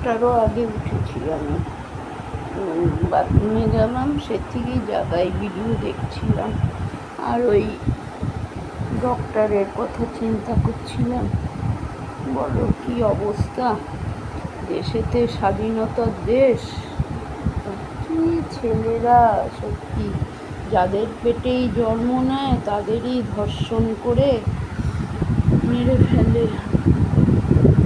10টারও আগে উঠেছি আমি। বাথরুমে গেলাম, সে থেকেই জায়গায় ভিডিও দেখছিলাম আর ওই ডক্টরের কথা চিন্তা করছিলাম। বলো কি অবস্থা, দেশেতে স্বাধীনতার দেশ, কি ছেলেরা সত্যি যাদের পেটেই জন্ম নেয় তাদেরই ধর্ষণ করে মেরে ফেলে।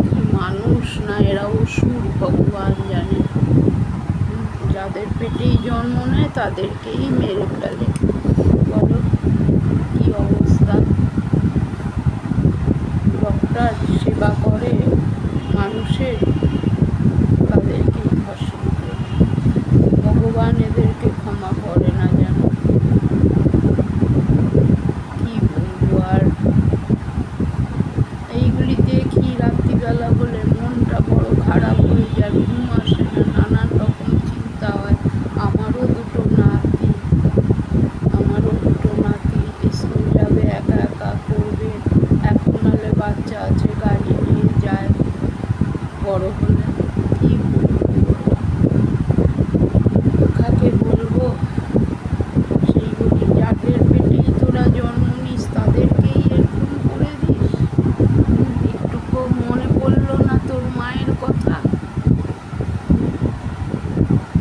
কি মানুষ না এরা অসুর, ভগবান জানে। যাদের পেটেই জন্ম নেয় তাদেরকেই মেরে ফেলে। বলো কি অবস্থা। ডক্টর সেবা করে মানুষের, তাদেরকেই ধর্ষণ করে। ভগবান এদেরকে ক্ষমা করে না যেন। কি বলবো আর, এইগুলি দেখি রাত্রিবেলা হলে মনটা বড় খারাপ হয়ে যায়, ঘুম আসে না, নানান রকম চিন্তা হয়। আমারও দুটো নাতি স্কুল যাবে, একা একা করবে। এখন নাহলে বাচ্চা আছে, গাড়ি নিয়ে যায়, বড় হলে কি বলবো, কাকে বলবো। সেইগুলি যাদের পেটেই তোরা জন্ম নিস তাদেরকেই এরকম করে দিস। একটুকু মনে পড়লো না তোর মায়ের কথা?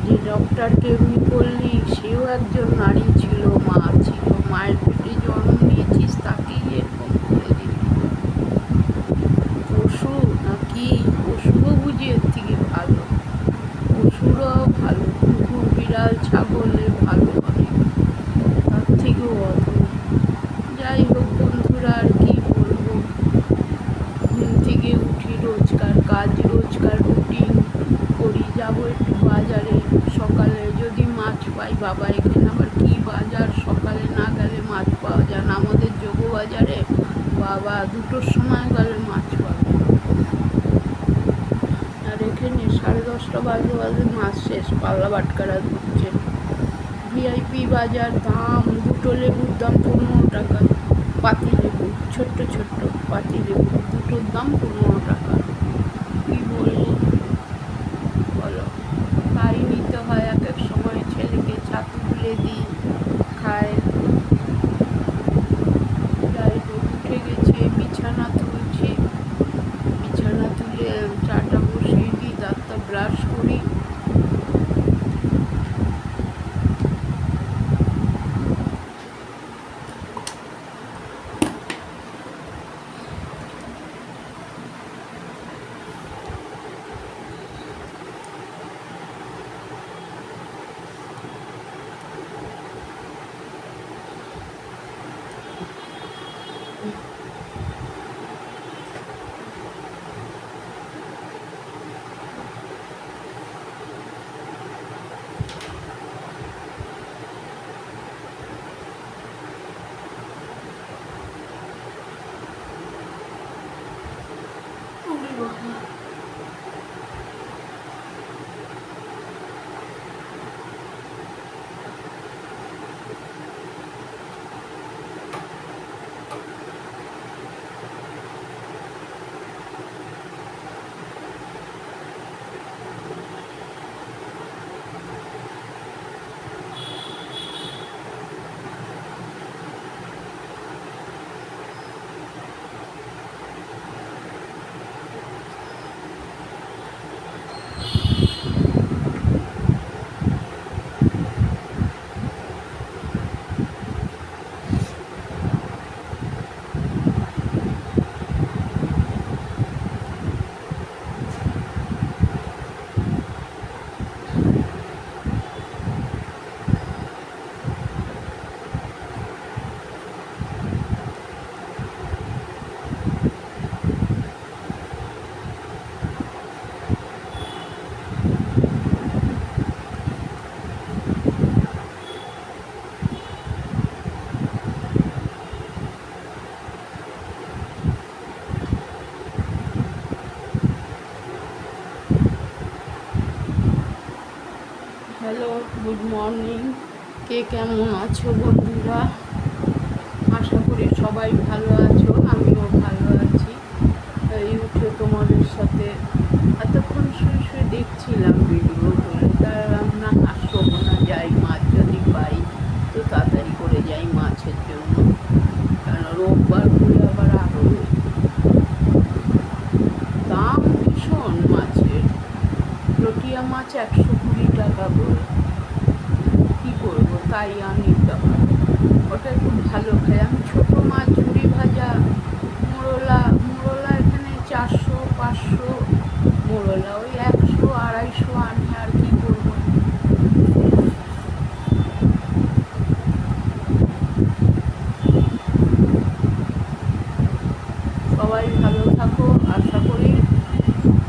যে ডক্টরকে এমনি করলি সেও একজন নারী ছিল, মা ছিল, মায়ের পেটে জন্ম নিয়েছিস, তাকেই এরকম করে দিলি। পশু নাকি? পশুও বুঝি এর থেকে ভালো, পশুরাও ভালো, কুকুর বিড়াল ছাগলের ভালো অনেক, তার থেকেও অধম। যাই হোক বন্ধুরা, আর কি বলবো। ঘুম থেকে উঠি, রোজকার কাজ, রোজকার রুটিন করি, যাবো একটু বাজারে। সকালে যদি মাছ পাই, বাবা এখানে আবার কি বাজার, সকালে না গেলে মাছ পাওয়া যায় না আমাদের যোগো বাজারে। বাবা 2টোর সময় গেলে মাছ পাবে, আর এখানে 10:30 বাজে মাছ শেষ, পাল্লা বাটকারা ধরছে। ভিআইপি বাজার, দাম 2টো লেবুর দাম 15 টাকা, পাতি লেবু, ছোট্ট ছোট্ট পাতি লেবু 2টোর দাম 15 টাকা। কি বলবো বলো, তাই নিতে হয়। এক এক সময় ছেলেকে ছাতু তুলে দিই, খায়। যাই হোক, উঠে গেছে, বিছানা তুলছি, বিছানা তুলে চাটা বসিয়ে দিই, দাঁতটা ব্রাশ করি। Hello, good morning. কে কেমন আছো বন্ধুরা? আশা করি সবাই ভালো আছো, আমিও ভালো আছি। এই উঠে তোমাদের সাথে এতক্ষণ শুয়ে শুয়ে দেখছিলাম ভিডিওগুলো, তার না আসবো না, যাই মাছ যদি পাই তো তাড়াতাড়ি করে যাই মাছের জন্য, কারণ রোববার করে আবার আরও দাম ভীষণ মাছের। লটিয়া মাছ 120 টাকা করে, কী করবো, তাই আনি তখন। ওটা একটু ভালো খাই আমি। ছোটো মাছ ঝুড়ি ভাজা, মোরলা, মোরলা এখানে 400 500, মোরলা ওই 100 250 আনি, আর কি করবো। সবাই ভালো থাকো, আশা করি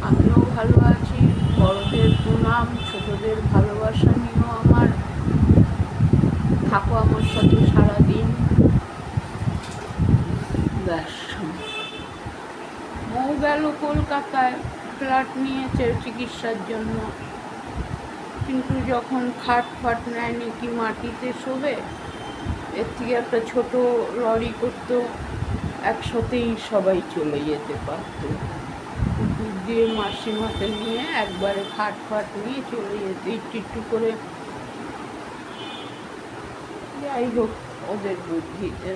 আমিও ভালো আছি। বড়দের প্রণাম, ছোটদের ভালোবাসা নিও আমার। থাকো আমার সাথে সারাদিন। ব্যাস। মৌ গেল কলকাতায়, ফ্ল্যাট নিয়েছে চিকিৎসার জন্য, কিন্তু যখন খাট ফাট নেয়নি, কি মাটিতে শোবে, এর থেকে একটা ছোট লরি করতো, একসাথেই সবাই চলে যেতে পারতো। কুকুর দিয়ে মাসিমাকে নিয়ে একবারে খাট ফাট নিয়ে চলে যেতে, একটু একটু করে। যাই হোক, ওদের বুদ্ধিতে।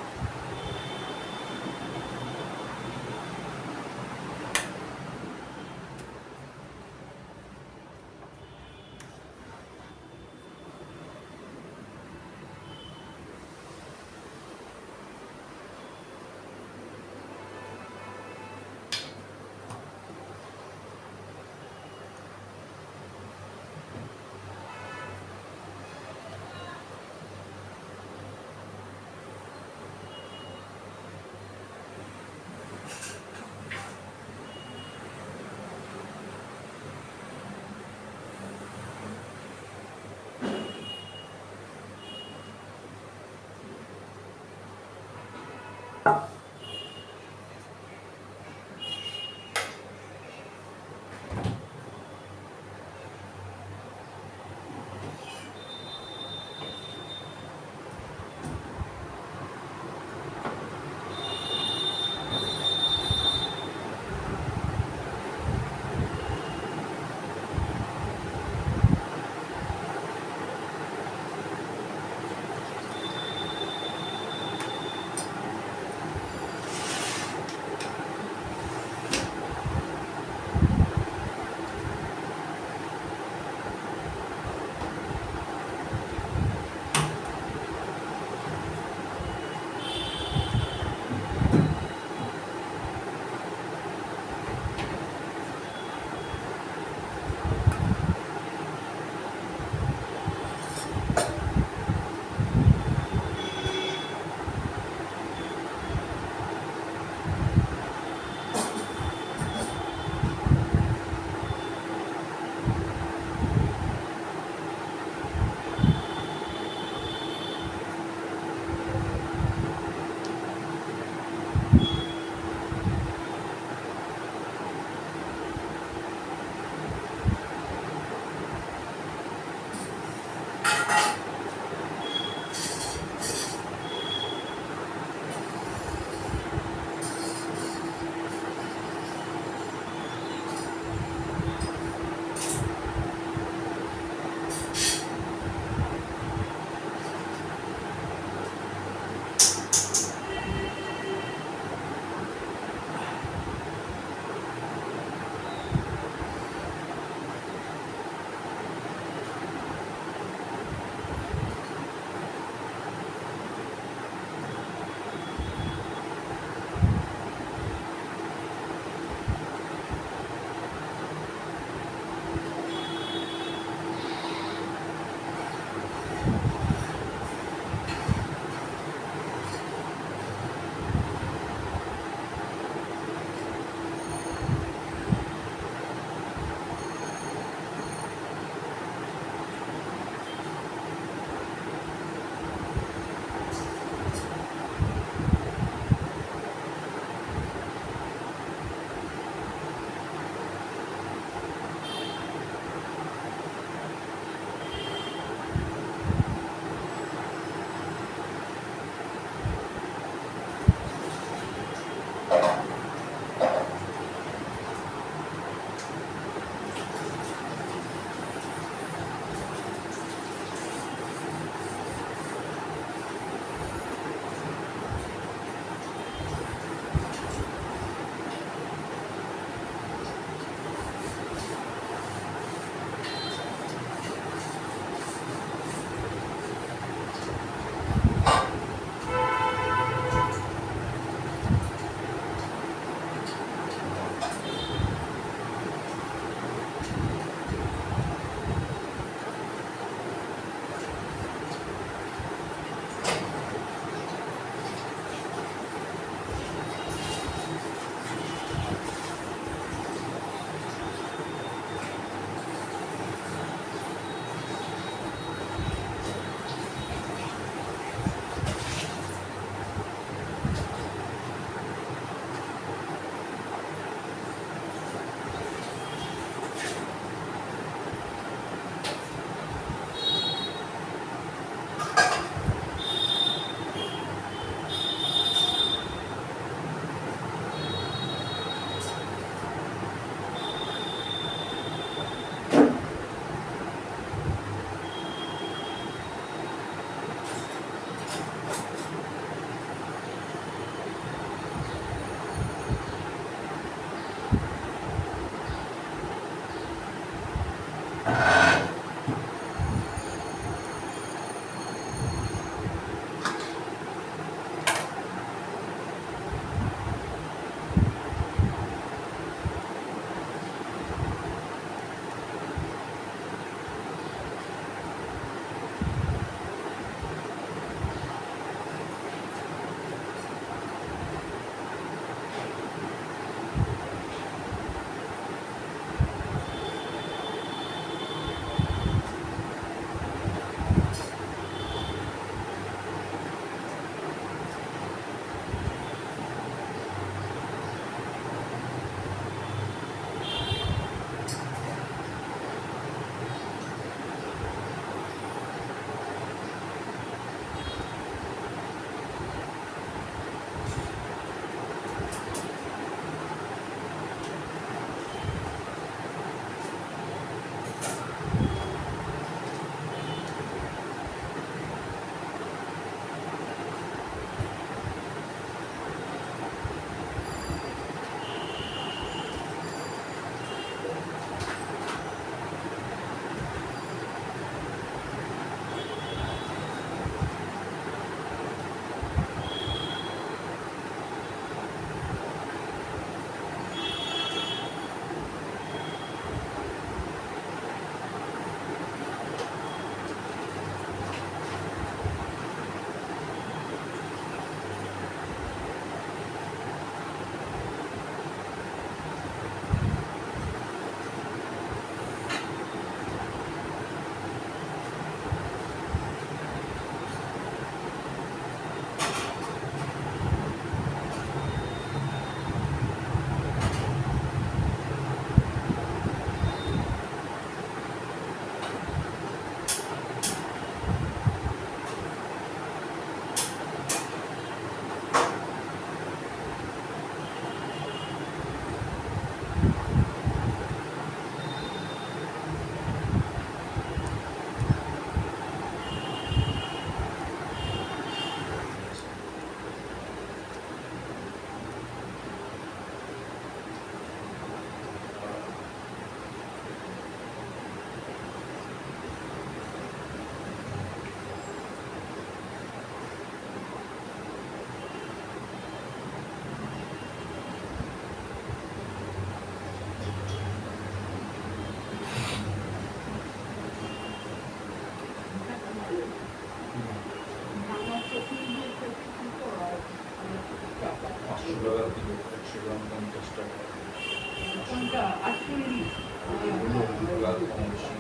এগুলো লাল কম বেশি।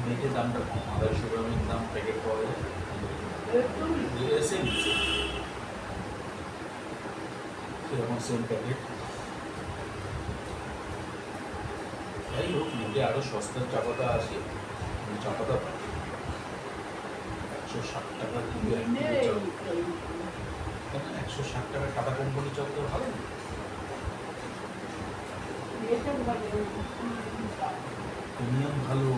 নেটের দামটা কম, 250 গ্রামের দাম প্যাকেট পাওয়া যায়। সেম সেরকম সেম প্যাকেট। যাই হোক, নেটে আরও সস্তার চা পাতা আছে, চা পাতা 160 টাকা কিলো, 160 টাকা টাটা কোম্পানি চল তো ভালো না? প্রিমিয়াম ভালো,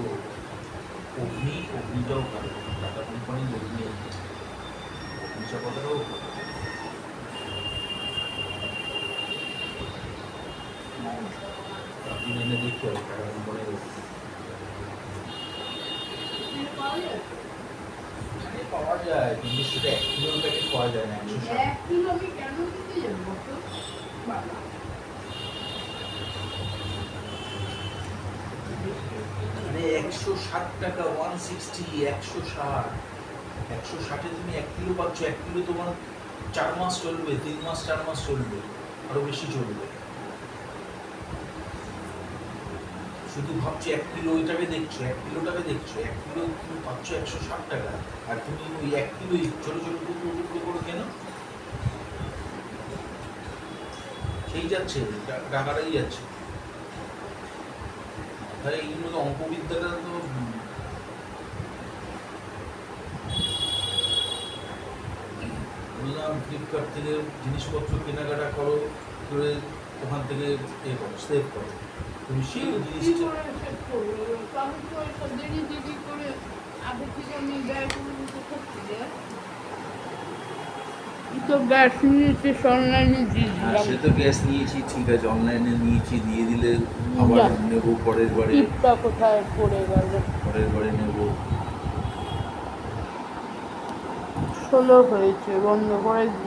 অগ্নিটাও ভালো, টাটা কোম্পানির অগ্নি চা পাতাটাও ভালো। আপনি এনে দেখতে হবে টাটা কোম্পানির পাওয়া যায়, কিন্তু সেটা 1 কিলোর প্যাকেট পাওয়া যায় না, 160। মানে 160 টাকা, 160, 160 তুমি 1 কিলো পাচ্ছ। 1 কিলো তোমার 4 মাস চলবে, 3 মাস 4 মাস চলবে, আরো বেশি চলবে। শুধু ভাবছো 1 কিলো ওইটাকে দেখছো, 1 কিলোটাকে দেখছো, 1 কিলো তুমি পাচ্ছ 160 টাকা, আর তুমি ওই 1 কিলো ছোট ছোট টুকরো টুকরো করে কেন, সেই যাচ্ছে, টাকাটাই যাচ্ছে। তাহলে এইগুলো তো অঙ্কবিদ্যাটা তো বললাম, ফ্লিপকার্ট থেকে জিনিসপত্র কেনাকাটা করো, করে ওখান থেকে এ করো, সেভ করো, তুমি সেই জিনিসটা তো গ্যাস নিয়েছে অনলাইনে দিয়ে হ্যাঁ, সে দিলাম। তো গ্যাস নিয়েছি, ঠিক আছে, অনলাইনে নিয়েছি, দিয়ে দিলে আবার যা। নেবো পরের বারে, টিপটা কোথায় পড়ে গেল? পরের বারে নেবো। 16 হয়েছে, বন্ধ করে দিই।